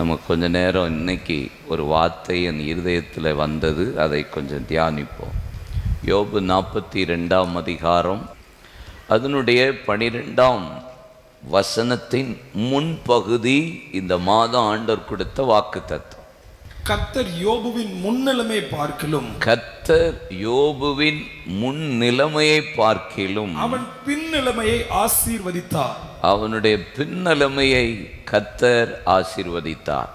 நம்ம கொஞ்ச நேரம் இன்னைக்கு ஒரு வார்த்தை என் இருதயத்தில் வந்தது, அதை கொஞ்சம் தியானிப்போம். யோபு 42ஆம் அதிகாரம் அதனுடைய 12ஆம் வசனத்தின் முன்பகுதி இந்த மாதம் ஆண்டவர் கொடுத்த வாக்குத்தத்தம். கர்த்தர் யோபுவின் முன்னிலைமையை பார்க்கிலும், கர்த்தர் யோபுவின் முன்னிலைமையை பார்க்கிலும் அவன் பின்னிலைமையை ஆசீர்வதித்தார். அவனுடைய பின்னலைமையை கர்த்தர் ஆசீர்வதித்தார்.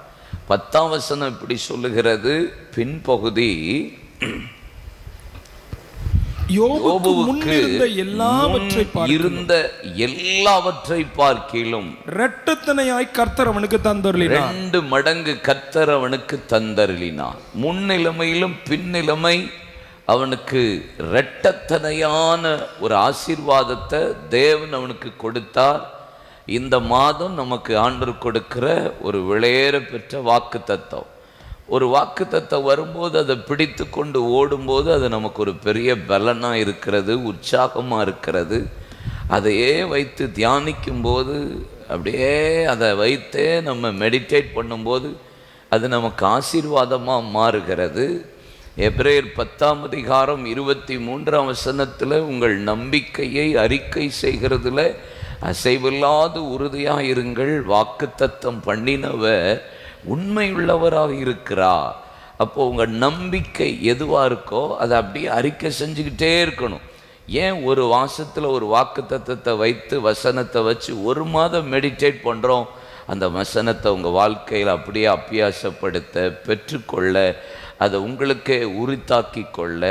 10ஆம் வசனம் இப்படி சொல்லுகிறது, பின்பகுதி யோபுவுக்கு இருந்த எல்லாவற்றை பார்க்கிலும் இரட்டத்தனையாய் கர்த்தர் அவனுக்கு தந்தருளினார். 2 மடங்கு கர்த்தர் அவனுக்கு தந்தருளினார். முன்னிலைமையிலும் பின்னிலைமை அவனுக்கு இரட்டத்தனையான ஒரு ஆசீர்வாதத்தை தேவன் அவனுக்கு கொடுத்தார். இந்த மாதம் நமக்கு ஆண்டவர் கொடுக்கிற ஒரு விளையேற பெற்ற வாக்குத்தத்தம். ஒரு வாக்குத்தத்தம் வரும்போது அதை பிடித்து கொண்டு ஓடும்போது அது நமக்கு ஒரு பெரிய பலனாக இருக்கிறது, உற்சாகமாக இருக்கிறது. அதையே வைத்து தியானிக்கும் போது, அப்படியே அதை வைத்தே நம்ம மெடிடேட் பண்ணும்போது அது நமக்கு ஆசீர்வாதமாக மாறுகிறது. எபிரேயர் 10ஆம் அதிகாரம் 23ஆம் வசனத்தில் உங்கள் நம்பிக்கையை அறிக்கை செய்கிறதுல அசைவில்லாது உறுதியாக இருங்கள், வாக்குத்தத்தம் பண்ணினவர் உண்மையுள்ளவராக இருக்கிறார். அப்போ உங்கள் நம்பிக்கை எதுவாக இருக்கோ அதை அப்படியே அறிக்கை செஞ்சுக்கிட்டே இருக்கணும். ஏன் ஒரு மாதத்தில் ஒரு வாக்குத்தத்தத்தை வைத்து வசனத்தை வச்சு ஒரு மாதம் மெடிடேட் பண்ணுறோம்? அந்த வசனத்தை உங்கள் வாழ்க்கையில் அப்படியே அபியாசப்படுத்த, பெற்றுக்கொள்ள, அதை உங்களுக்கே உரித்தாக்கி கொள்ள,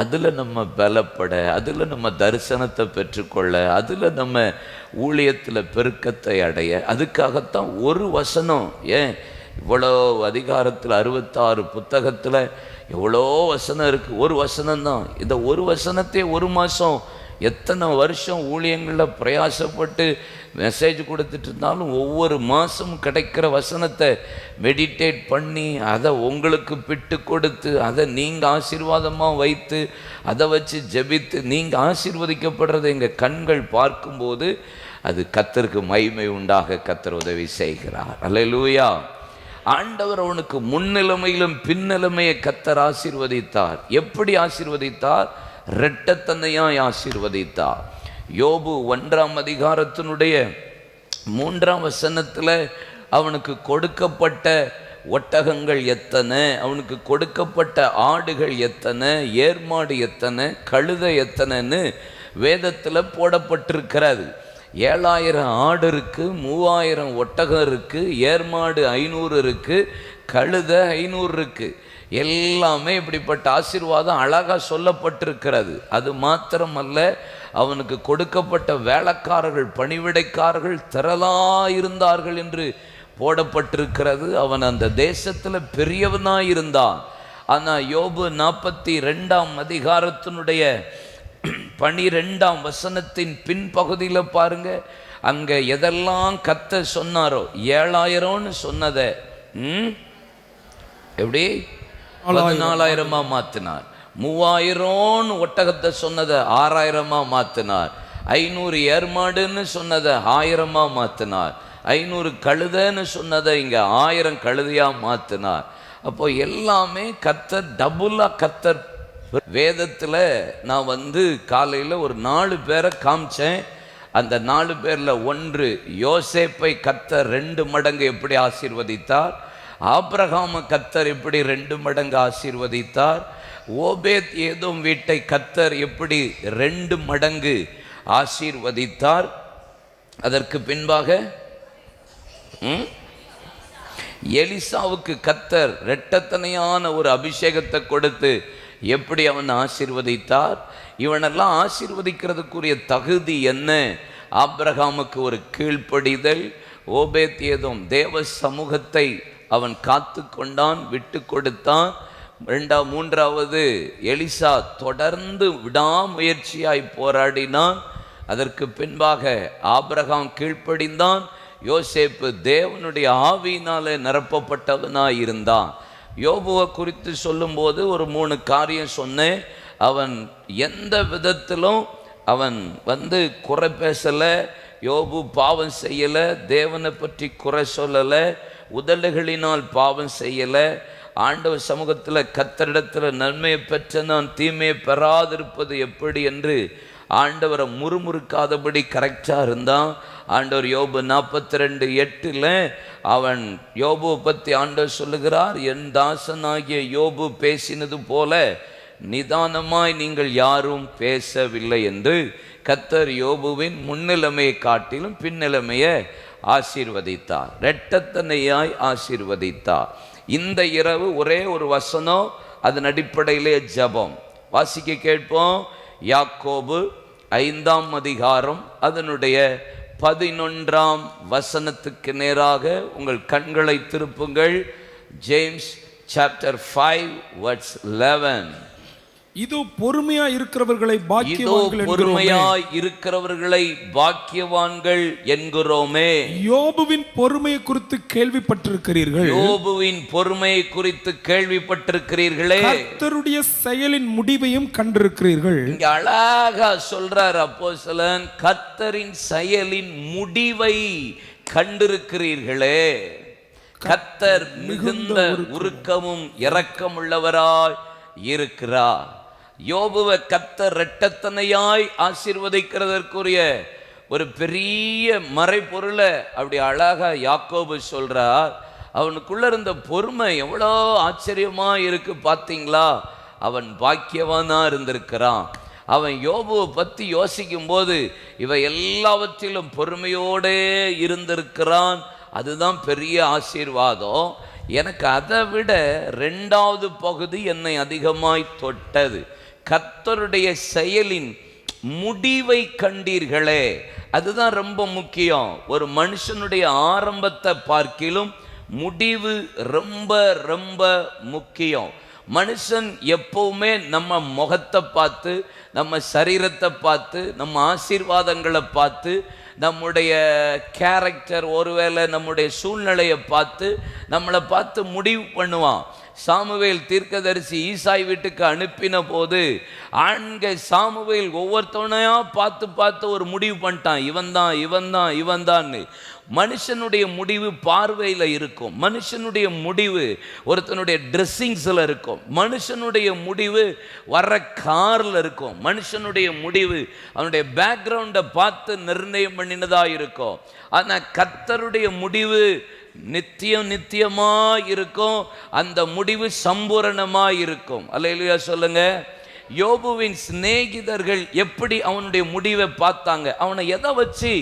அதில் நம்ம பலப்பட, அதில் நம்ம தரிசனத்தை பெற்றுக்கொள்ள, அதில் நம்ம ஊழியத்தில் பெருக்கத்தை அடைய, அதுக்காகத்தான் ஒரு வசனம். ஏன் இவ்வளோ அதிகாரத்தில் 66 புத்தகத்தில் எவ்வளோ வசனம் இருக்குது, ஒரு வசனம்தான். இந்த ஒரு வசனத்தை ஒரு மாதம் எத்தனை வருஷம் ஊழியங்களில் பிரயாசப்பட்டு மெசேஜ் கொடுத்துட்டு இருந்தாலும் ஒவ்வொரு மாதமும் கிடைக்கிற வசனத்தை மெடிடேட் பண்ணி அதை உங்களுக்கு பிட்டு கொடுத்து அதை நீங்கள் ஆசீர்வாதமாக வைத்து அதை வச்சு ஜெபித்து நீங்கள் ஆசீர்வதிக்கப்படுறதை எங்கள் கண்கள் பார்க்கும்போது அது கர்த்தருக்கு மகிமை உண்டாக கர்த்தர் உதவி செய்கிறார். அல்லேலூயா. ஆண்டவர் அவனுக்கு முன்னிலைமையிலும் பின்னிலைமையை கர்த்தர் ஆசீர்வதித்தார். எப்படி ஆசீர்வதித்தார்? இரட்டத்தனையாய் ஆசீர்வதித்தார். யோபு 1ஆம் அதிகாரத்தினுடைய 3ஆம் வசனத்தில் அவனுக்கு கொடுக்கப்பட்ட ஒட்டகங்கள் எத்தனை, அவனுக்கு கொடுக்கப்பட்ட ஆடுகள் எத்தனை, ஏர்மாடு எத்தனை, கழுதை எத்தனைன்னு வேதத்தில் போடப்பட்டிருக்கிறது. 7000 ஆடு இருக்குது, 3000 ஒட்டகம் இருக்குது, ஏர்மாடு 500 இருக்குது, கழுதை 500 இருக்குது. எல்லாமே இப்படிப்பட்ட ஆசீர்வாதம் அழகாக சொல்லப்பட்டிருக்கிறது. அது மாத்திரமல்ல, அவனுக்கு கொடுக்கப்பட்ட வேலைக்காரர்கள், பணிவிடைக்காரர்கள் திரளாயிருந்தார்கள் என்று போடப்பட்டிருக்கிறது. அவன் அந்த தேசத்தில் பெரியவனாக இருந்தான். ஆனால் யோபு 42ஆம் அதிகாரத்தினுடைய 12ஆம் வசனத்தின் பின்பகுதியில் பாருங்க, அங்கே எதெல்லாம் கர்த்தர் சொன்னாரோ 7000ன்னு சொன்னதை எப்படி 14,000 மாற்றினார். 3000 ஒட்டகத்தை சொன்னதை 6000 மாற்றினார். 500 ஏர்மாடுன்னு சொன்னதை 1000 மாற்றினார். 500 கழுதைன்னு சொன்னதை இங்கே 1000 கழுதையாக மாற்றினார். அப்போ எல்லாமே கர்த்தர் டபுளாக கர்த்தர். வேதத்தில் நான் காலையில் ஒரு 4 பேரை காமிச்சேன். அந்த 4 பேரில் ஒன்று யோசேப்பை கர்த்தர் 2 மடங்கு எப்படி ஆசீர்வதித்தார், ஆபிரகாம கர்த்தர் எப்படி 2 மடங்கு ஆசீர்வதித்தார், ஓபேத் ஏதோம் வீட்டை கர்த்தர் எப்படி 2 மடங்கு ஆசீர்வதித்தார். அதற்கு பின்பாக எலிசாவுக்கு கர்த்தர் இரட்டத்தனையான ஒரு அபிஷேகத்தை கொடுத்து எப்படி அவன் ஆசீர்வதித்தார். இவனெல்லாம் ஆசீர்வதிக்கிறதுக்குரிய தகுதி என்ன? ஆபிரகாமுக்கு ஒரு கீழ்ப்படிதல், ஓபேத் ஏதோம் தேவ சமூகத்தை அவன் காத்து கொண்டான், விட்டு கொடுத்தான். 3வது எலிசா தொடர்ந்து விடாமுயற்சியாய் போராடினான். அதற்கு பின்பாக ஆபிரகாம் கீழ்ப்படிந்தான். யோசேப்பு தேவனுடைய ஆவியினாலே நிரப்பப்பட்டவனாய் இருந்தான். யோபுவை குறித்து சொல்லும்போது ஒரு 3 காரியம் சொன்னேன். அவன் எந்த விதத்திலும் அவன் குறை பேசலை, யோபு பாவம் செய்யலை, தேவனை பற்றி குறை சொல்லலை, உதடுகளினால் பாவம் செய்யலை, ஆண்டவர் சமூகத்தில் கர்த்தரிடத்தில் நன்மையை பெற்ற நான் தீமையை பெறாதிருப்பது எப்படி என்று ஆண்டவரை முறுமுறுக்காதபடி கரெக்டாக இருந்தான். ஆண்டவர் யோபு 42:8 அவன் யோபுவை பற்றி ஆண்டவர் சொல்லுகிறார், என் தாசனாகிய யோபு பேசினது போல நிதானமாய் நீங்கள் யாரும் பேசவில்லை என்று கர்த்தர் யோபுவின் முன்னிலைமையை காட்டிலும் பின்னிலைமையை ஆசீர்வதித்தார், இரட்டத்தனையாய் ஆசீர்வதித்தார். இந்த இரவு ஒரே ஒரு வசனம், அதன் அடிப்படையிலே ஜெபம் வாசிக்க கேட்போம். யாக்கோபு 5ஆம் அதிகாரம் அதனுடைய 11ஆம் வசனத்துக்கு நேராக உங்கள் கண்களை திருப்புங்கள். James chapter 5:11. இதோ பொறுமையாய் இருக்கிறவர்களை பாக்கியவான்கள் என்கிறோமே. யோபுவின் பொறுமையை குறித்து கேள்விப்பட்டிருக்கிறீர்கள். யோபுவின் பொறுமையை குறித்து கேள்விப்பட்டிருக்கிறீர்களே, கர்த்தருடைய செயலின் முடிவையும் கண்டிருக்கிறீர்கள். இங்க அழகா சொல்றார் அப்போஸ்தலன், கர்த்தரின் செயலின் முடிவை கண்டிருக்கிறீர்களே. கர்த்தர் மிகுந்த உருக்கமும் இரக்கமுள்ளவராய் இருக்கிறார். யோபுவை கர்த்தர் இரட்டத்தனையாய் ஆசீர்வதிக்கிறதற்குரிய ஒரு பெரிய மறைபொருளை அப்படி அழகா யாக்கோபு சொல்றார். அவனுக்குள்ள இருந்த பொறுமை எவ்வளோ ஆச்சரியமா இருக்கு பார்த்தீங்களா? அவன் பாக்கியவானா இருந்திருக்கிறான். அவன் யோபுவை பற்றி யோசிக்கும் போது இவன் எல்லாவற்றிலும் பொறுமையோடே இருந்திருக்கிறான். அதுதான் பெரிய ஆசீர்வாதம். எனக்கு அதை விட 2வது பகுதி என்னை அதிகமாய் தொட்டது. கர்த்தருடைய செயலின் முடிவை கண்டீர்களே, அதுதான் ரொம்ப முக்கியம். ஒரு மனுஷனுடைய ஆரம்பத்தை பார்க்கிலும் முடிவு ரொம்ப ரொம்ப முக்கியம். மனுஷன் எப்பவுமே நம்ம முகத்தை பார்த்து, நம்ம சரீரத்தை பார்த்து, நம்ம ஆசீர்வாதங்களை பார்த்து, நம்முடைய கேரக்டர், ஒருவேளை நம்முடைய சூழ்நிலையை பார்த்து நம்மளை பார்த்து முடிவு பண்ணுவான். சாமுவேல் தீர்க்கதரிசி ஈசாய் வீட்டுக்கு அனுப்பின போது சாமுவேல் ஒவ்வொருத்தவனையா பார்த்து பார்த்து ஒரு முடிவு பண்ணிட்டான், இவன் தான். மனுஷனுடைய முடிவு பார்வையில் இருக்கும், மனுஷனுடைய முடிவு ஒருத்தனுடைய ட்ரெஸ்ஸிங்ஸில் இருக்கும், மனுஷனுடைய முடிவு வர்ற காரில் இருக்கும், மனுஷனுடைய முடிவு அவனுடைய பேக்ரவுண்டை பார்த்து நிர்ணயம் பண்ணினதாக இருக்கும். ஆனால் கர்த்தருடைய முடிவு நித்தியமாக இருக்கும். அந்த முடிவு சம்பூரணமாக இருக்கும். அல்லேலூயா சொல்லுங்க. யோபுவின் சிநேகிதர்கள் எப்படி அவனுடைய முடிவை பார்த்தாங்க, அவனை எதை வச்சு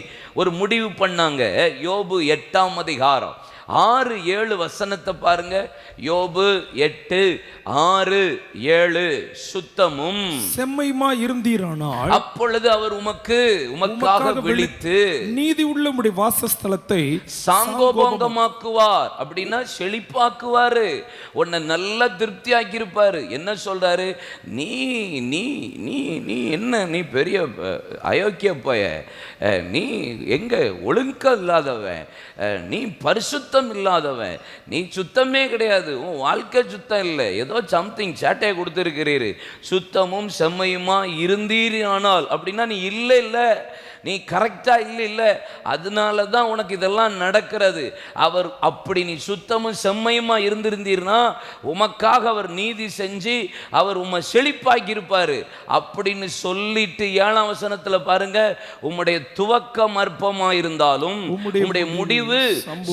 ஒரு முடிவு பண்ணாங்க? யோபு 8ஆம் அதிகாரம் 6-7 வசனத்தை பாருங்க. யோபு 8:6-7. சுத்தமும் செம்மையுமா இருந்தீரானால் அப்பொழுது அவர் உமக்காக விழித்து நீதி உள்ள உம்முடைய வாசஸ்தலத்தை சாங்கோபங்கமாக்குவார். அப்படின்னா செழிப்பாக்குவாரு, உன்னை நல்லா திருப்தியாக்கி இருப்பாரு. என்ன சொல்றாரு? நீ நீ நீ நீ என்ன, நீ பெரிய அயோக்கிய போய, நீ எங்க ஒழுக்கம் இல்லாதவன், நீ பரிசுத்தம் இல்லாதவன், நீ சுத்தமே கிடையாது, உன் வாழ்க்கை சுத்தம் இல்லை, ஏதோ சம்திங் சேட்டையை கொடுத்துருக்கிறீரு. சுத்தமும் செம்மையுமா இருந்தீர் ஆனால், அப்படின்னா நீ இல்லை, நீ கரெக்டாக இல்லை, அதனால தான் உனக்கு இதெல்லாம் நடக்கிறது. அவர் அப்படி நீ சுத்தமும் செம்மையுமா இருந்திருந்தீர்னா உமக்காக அவர் நீதி செஞ்சு அவர் உம்மை செழிப்பாக்கி இருப்பாரு அப்படின்னு சொல்லிட்டு 7ஆம் வசனத்தில் பாருங்க, உம்முடைய துவக்கம் அற்பமா இருந்தாலும் உம்முடைய முடிவு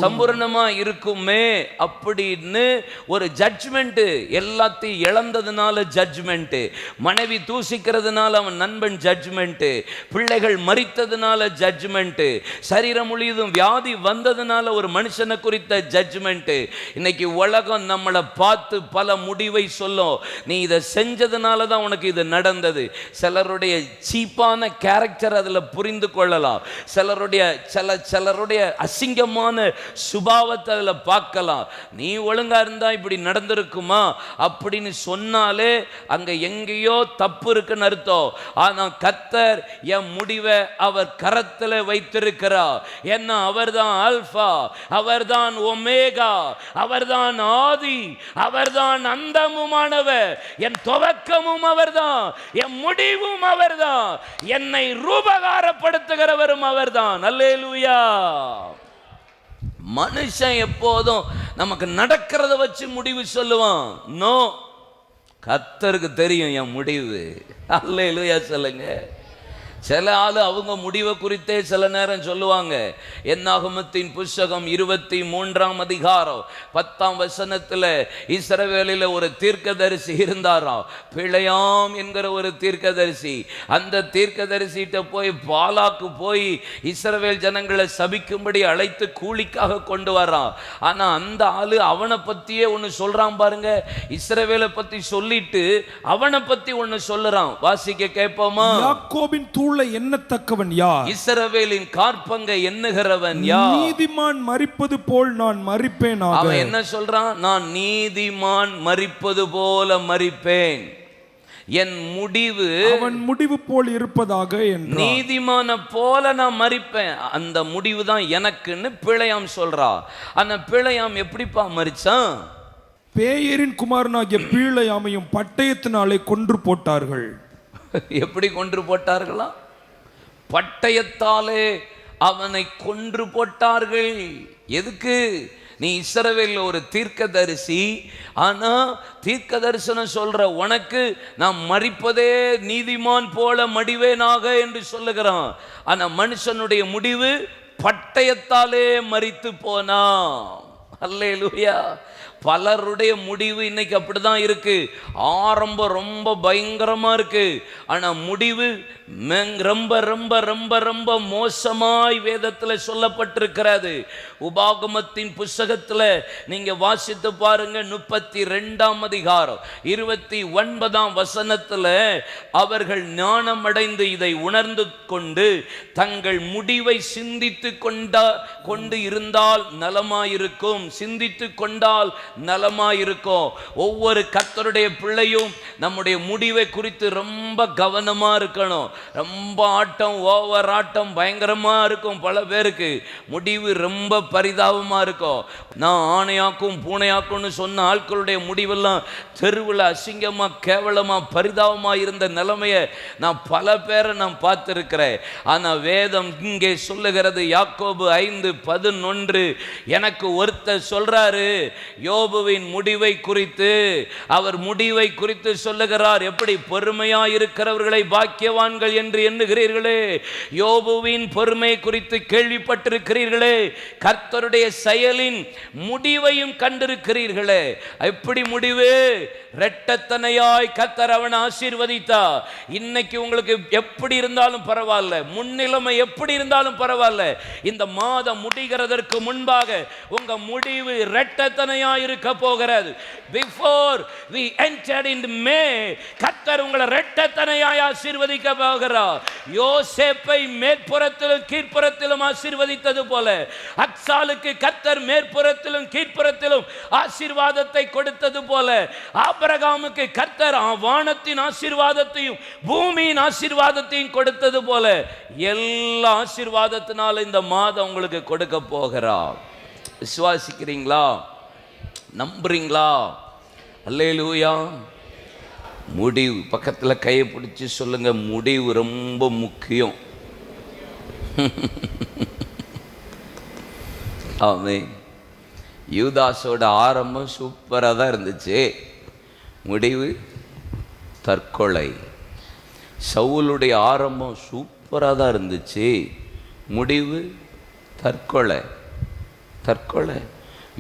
சம்பூர்ணமா இருக்குமே அப்படின்னு ஒரு ஜட்ஜ்மெண்ட். எல்லாத்தையும் இழந்ததுனால ஜட்ஜ்மெண்ட், மனைவி தூசிக்கிறதுனால அவன் நண்பன் ஜட்ஜ்மெண்ட், பிள்ளைகள் மறித்ததுனால ஜட்ஜ்மெண்ட், சரீரம் முழுவதும் வியாதி வந்ததுனால ஒரு மனுஷனை குறித்த ஜட்ஜ்மெண்ட். இன்னைக்கு உலகம் நம்மளை பார்த்து பல முடிவை சொல்லும். நீ இதை செஞ்சதுனால தான் உனக்கு இது நடந்தது. சிலருடைய சீப்பான கேரக்டர் அதில் புரிந்து கொள்ளலாம், சிலருடைய அசிங்கமான சுபாவத்தை அதில் பார்க்கலாம். நீ ஒழுங்கா இருந்தா இப்படி நடந்திருக்குமா அப்படின்னு சொன்னாலே அங்க எங்கேயோ தப்பு இருக்குன்னு அர்த்தம். ஆனா கர்த்தர் என் முடிவை அவர் கரத்தில் வைத்திருக்கிறார். என்ன? அவர்தான் ஆல்பா, அவர்தான் ஒமேகா, அவர்தான் ஆதி, அவர்தான் அந்தமுமானவர். என் துவக்கமும் அவர்தான், என் முடிவும் அவர்தான், என்னை ரூபகாரப்படுத்துகிறவரும் அவர்தான். அல்லேலூயா. மனுஷன் எப்போதும் நமக்கு நடக்கிறத வச்சு முடிவு சொல்லுவான். நோ, கர்த்தருக்கு தெரியும் என் முடிவு. அல்லேலூயா சொல்லுங்க. சில ஆளு அவங்க முடிவை குறித்தே சில நேரம் சொல்லுவாங்க. என்னாகமத்தின் புஸ்தகம் 23ஆம் அதிகாரம் 10ஆம் வசனத்தில் இஸ்ரவேலில் ஒரு தீர்க்கதரிசி இருந்தாராம், பிழையாம் என்கிற ஒரு தீர்க்கதரிசி. அந்த தீர்க்கதரிசிட்ட போய் பாலாக்கு போய் இஸ்ரவேல் ஜனங்களை சபிக்கும்படி அழைத்து கூலிக்காக கொண்டு வரான். ஆனா அந்த ஆளு அவனை பத்தியே ஒன்று சொல்றான் பாருங்க. இஸ்ரவேலை பத்தி சொல்லிட்டு அவனை பத்தி ஒன்று சொல்லுறான். வாசிக்க கேட்போமா? யாக்கோபின் தூளை எண்ணத்தக்கவன் யார்? இஸ்ரவேலின் காற்பங்கை எண்ணுகிறவன் யார்? நீதிமான் மரிப்பது போல் நான் மரிப்பேனாக. அவன் என்ன சொல்றான்? நான் நீதிமான் மரிப்பது போல மரிப்பேன், என் முடிவு அவன் முடிவு போல் இருப்பதாக என்றார். நீதிமான போல நான் மரிப்பேன், அந்த முடிவு தான் எனக்குன்னு பிழையாம் சொல்றா. அந்த பிழையாம் எப்படிப்பா மரிச்சான்? பேயரின் குமாரனாகிய பீழையாமையும் பட்டயத்தினாலே கொன்று போட்டார்கள். எப்படி கொன்று போட்டார்களா? பட்டயத்தாலே அவனை கொன்று போட்டார்கள். எதுக்கு? நீ இஸ்ரவேல்ல ஒரு தீர்க்கதரிசி, ஆனா தீர்க்க தரிசனம் சொல்ற உனக்கு நான் மரிப்பதே நீதிமான் போல மடிவேனாக என்று சொல்லுகிறான். ஆனா மனுஷனுடைய முடிவு பட்டயத்தாலே மரித்து போனான். அல்லேலூயா. பலருடைய முடிவு இன்னைக்கு அப்படிதான் இருக்கு. ஆரம்பம் ரொம்ப பயங்கரமா இருக்கு, ஆனா முடிவு ரொம்ப ரொம்ப ரொம்ப ரொம்ப மோசமாய் வேதத்தில் சொல்லப்பட்டிருக்கிறது. உபாகமத்தின் புஸ்தகத்துல நீங்க வாசித்து பாருங்க, 32ஆம் அதிகாரம் 29ஆம் வசனத்துல அவர்கள் ஞானம் அடைந்து இதை உணர்ந்து கொண்டு தங்கள் முடிவை சிந்தித்து கொண்டு இருந்தால் நலமாயிருக்கும், சிந்தித்து கொண்டால் நலமாயிருக்கும். ஒவ்வொரு கர்த்தருடைய பிள்ளையும் நம்முடைய முடிவை குறித்து ரொம்ப கவனமா இருக்கணும். ரொம்ப ஆட்டம், ஓவர் ஆட்டம் பயங்கரமா இருக்கும். பல பேருக்கு முடிவு ரொம்ப பரிதாபமா இருக்கும். நான் ஆணையாக்கும் பூனையாக்கும்னு சொன்ன ஆட்களுடைய முடிவெல்லாம் தெருவில் அசிங்கமா கேவலமா பரிதாபமா இருந்த நிலைமையை நான் பல பேரை நான் பார்த்திருக்கிறேன். ஆனா வேதம் இங்கே சொல்லுகிறது, யாக்கோபு 5:11, எனக்கு ஒருத்தர் சொல்றாரு யோபுவின் முடிவை குறித்து. அவர் முடிவை குறித்து சொல்லுகிறார். எப்படி? பொறுமையா இருக்கிறவர்களை பாக்கியவான்கள் என்று எண்ணுகிறீர்களே, யோபுவின் பொறுமை குறித்து கேள்விப்பட்டிருக்கிறீர்களே, கர்த்தருடைய செயலின் முடிவையும் கண்டிருக்கிறீர்களே. எப்படி முடிவு? இரட்டத்தனையாய் கர்த்தர் அவனை ஆசீர்வதித்தார். இன்னைக்கு உங்களுக்கு எப்படி இருந்தாலும் பரவாயில்ல, முன்னிலைமை எப்படி இருந்தாலும் பரவாயில்ல, இந்த மாதம் முடிகிறதற்கு முன்பாக உங்க முடிவு இரட்டத்தனையாய் இருக்க போகிறது. Before we entered into May, கர்த்தர் உங்களை இரட்டத்தனையாய் ஆசீர்வதிக்க போகிறார். யோசேப்பை மேற்புறத்திலும் கீழ்ப்புறத்திலும் ஆசீர்வதித்தது போல அக்சாலுக்கு கர்த்தர் மேற்புறத்திலும் கீழ்ப்புறத்திலும் ஆசீர்வாதத்தை கொடுத்தது போல ஆபிரகாமுக்கு கர்த்தர் வானத்தின் ஆசீர்வாதத்தையும் பூமியின் ஆசீர்வாதத்தையும் கொடுத்தது போல எல்லா ஆசீர்வாதத்தினால இந்த மாதம் உங்களுக்கு கொடுக்க போகிறார். விசுவாசிக்கிறீங்களா? நம்புறீங்களா? அல்லேலூயா. முடிவு பக்கத்தில் கையை பிடிச்சி சொல்லுங்க, முடிவு ரொம்ப முக்கியம். ஆமென். யூதாஸோட ஆரம்பம் சூப்பராக தான் இருந்துச்சு, முடிவு தற்கொலை. சவுலுடைய ஆரம்பம் சூப்பராக தான் இருந்துச்சு, முடிவு தற்கொலை. தற்கொலை.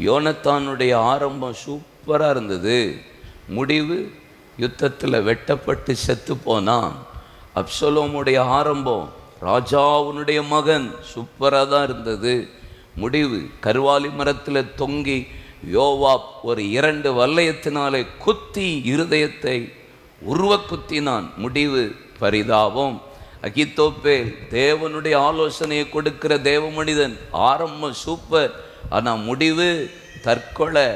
யோனத்தானுடைய ஆரம்பம் சூப்பராக இருந்தது, முடிவு யுத்தத்தில் வெட்டப்பட்டு செத்து போனான். அப்சலோமுடைய ஆரம்பம், ராஜாவுனுடைய மகன், சூப்பராக தான் இருந்தது, முடிவு கருவாலி மரத்தில் தொங்கி யோவாப் ஒரு 2 வல்லையத்தினாலே குத்தி இருதயத்தை உருவ குத்தினான், முடிவு பரிதாபம். அகித்தோப்பேல் தேவனுடைய ஆலோசனையை கொடுக்கிற தேவ மனிதன், ஆரம்பம் சூப்பர், ஆனால் முடிவு தற்கொலை.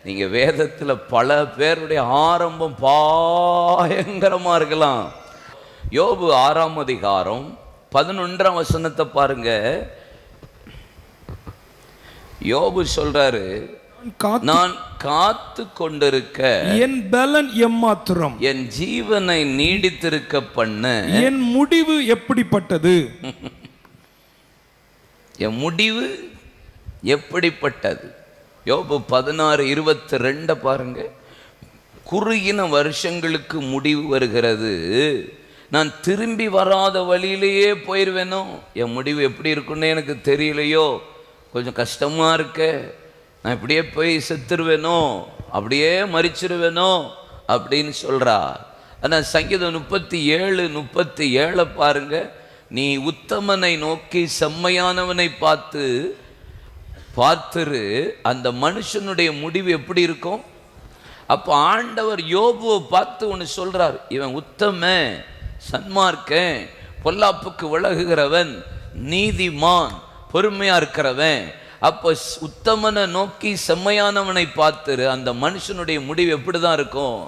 நீங்கள் வேதத்தில் பல பேருடைய ஆரம்பம் பயங்கரமாக இருக்கலாம். யோபு 6ஆம் அதிகாரம் 11ஆம் வசனத்தை பாருங்க. யோபு சொல்றாரு, நான் காத்து கொண்டிருக்க என் பலன் எம்மாத்திரம், என் ஜீவனை நீடித்திருக்க பண்ண என் முடிவு எப்படிப்பட்டது. என் முடிவு எப்படிப்பட்டது? யோபு 16:22 பாருங்க. குறுகின வருஷங்களுக்கு முடிவு வருகிறது, நான் திரும்பி வராத வழியிலேயே போயிடுவேனோ, என் முடிவு எப்படி இருக்குன்னு எனக்கு தெரியலையோ, கொஞ்சம் கஷ்டமாக இருக்க, நான் இப்படியே போய் செத்துருவேனோ, அப்படியே மறிச்சிருவேனோ அப்படின்னு சொல்கிறா. ஆனால் சங்கீதம் 37:37 பாருங்க, நீ உத்தமனை நோக்கி செம்மையானவனை பார்த்துரு, அந்த மனுஷனுடைய முடிவு எப்படி இருக்கும்? அப்போ ஆண்டவர் யோபுவை பார்த்து ஒன்று சொல்றார், இவன் உத்தமன், சன்மார்க்கன், பொல்லாப்புக்கு விலகுகிறவன், நீதிமான், பொறுமையா இருக்கிறவன். அப்போ உத்தமனை நோக்கி செம்மையானவனை பார்த்துரு, அந்த மனுஷனுடைய முடிவு எப்படிதான் இருக்கும்?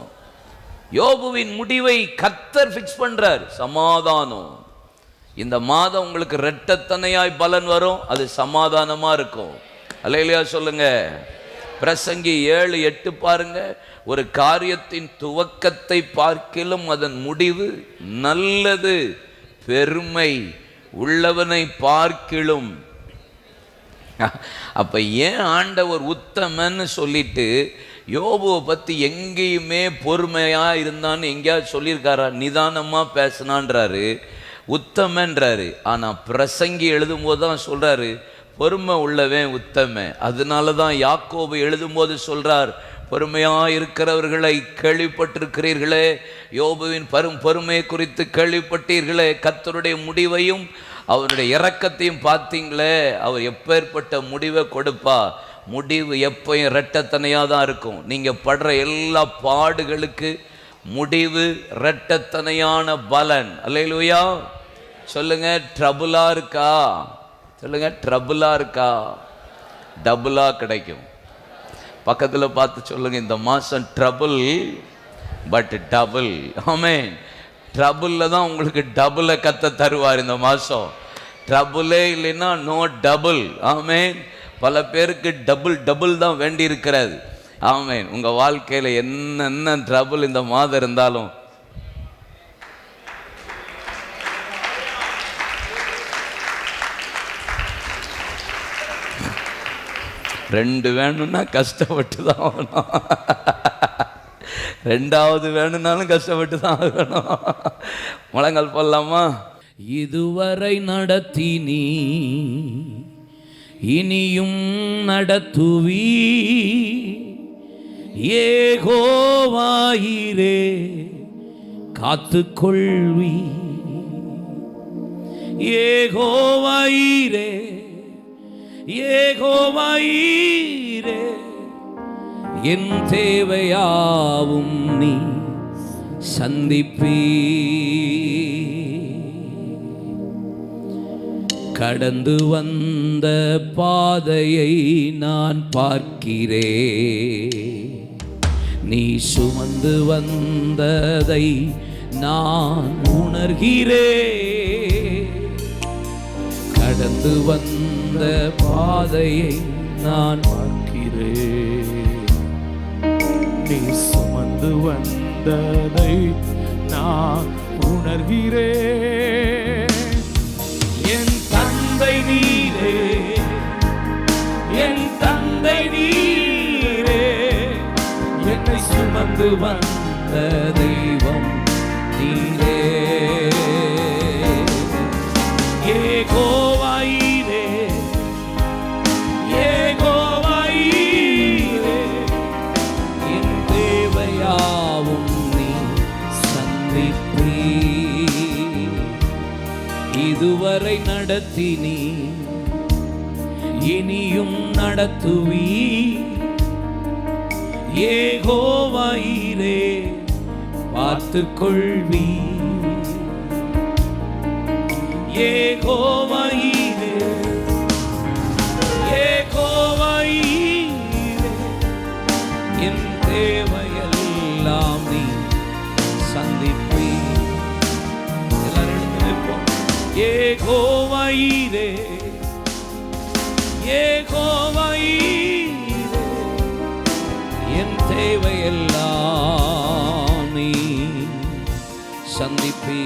யோபுவின் முடிவை கர்த்தர் ஃபிக்ஸ் பண்றார், சமாதானம். இந்த மாதம் உங்களுக்கு இரட்டத்தனையாய் பலன் வரும், அது சமாதானமா இருக்கும். அல்லேலூயா சொல்லுங்க. பிரசங்கி 7:8 பாருங்க, ஒரு காரியத்தின் துவக்கத்தை பார்க்கிலும் அதன் முடிவு நல்லது, பெருமை உள்ளவனை பார்க்கிலும். அப்ப ஏன் ஆண்டவர் உத்தமன்னு சொல்லிட்டு யோபுவை பத்தி எங்கேயுமே பொறுமையா இருந்தான்னு எங்கேயாவது சொல்லியிருக்காரா? நிதானமா பேசினான்றாரு, உத்தமன்றாரு. ஆனா பிரசங்கி எழுதும்போது தான் சொல்றாரு பொறுமை உள்ளவன் உத்தமன். அதனால தான் யாக்கோபு எழுதும்போது சொல்றார், பொறுமையா இருக்கிறவர்களை கேள்விப்பட்டிருக்கிறீர்களே, யோபுவின் பொறுமையை குறித்து கேள்விப்பட்டீர்களே, கர்த்தருடைய முடிவையும் அவருடைய இரக்கத்தையும் பார்த்தீங்களே, அவர் எப்பேற்பட்ட முடிவை கொடுப்பா. முடிவு எப்பயும் இரட்டத்தனையாக தான் இருக்கும். நீங்கள் படுற எல்லா பாடுகளுக்கு முடிவு இரட்டத்தனையான பலன். அல்லேலூயா சொல்லுங்க. ட்ரபுளா இருக்கா? சொல்லுங்க, ட்ரபுளா இருக்கா? டபுளா கிடைக்கும். பக்கத்தில் பார்த்து சொல்லுங்க, இந்த மாதம் ட்ரபுள் பட் டபுள். ஆமென். ட்ரபுளில் தான் உங்களுக்கு டபுளை கத்த தருவார் இந்த மாதம். ட்ரபுளே இல்லைன்னா நோ டபுள். ஆமென். பல பேருக்கு டபுள் தான் வேண்டி இருக்கிறது. ஆமென். உங்கள் வாழ்க்கையில் என்னென்ன ட்ரபுள் இந்த மாதம் இருந்தாலும் ரெண்டு வேணும்னா கஷ்டப்பட்டு தான் ஆகணும், ரெண்டாவது வேணும்னாலும் கஷ்டப்பட்டு தான் ஆகணும். முழங்கால் போடலாமா? இதுவரை நடத்தி நீ இனியும் நடத்துவி, யெகோவாயிரே காத்துக்கொள்வி, யெகோவாயிரே யெகோவாயிரே என் தேவையாவும் நீ சந்திப்பீ. கடந்து வந்த பாதையை நான் பார்க்கிறேன், நீ சுமந்து வந்ததை நான் உணர்கிறேன். கடந்து வந்த பாதையை நான் பார்க்கிறேன், நீ சுமந்து வந்ததை நான் உணர்கிறேன். என் தந்தை நீரே, என் தந்தை நீரே, என்னை சுமந்து வந்த தெய்வம் நீரே. யெகோவாயிரே யெகோவாயிரே என் தேவையாவும் நீ சந்திப்பீ. இதுவரை நடத்தி நீ இனியும் நடத்துவி, யெகோவாயிரே பார்த்துக்கொள்வி, யெகோவாயிரே யெகோவாயிரே என் தேவையெல்லாம் நீ சந்திப்பீ. எல்லாரும் எழுந்து நிற்போம். யெகோவாயிரே யெகோவாயிரே என் தேவையெல்லாம் நீ சந்திப்பீ.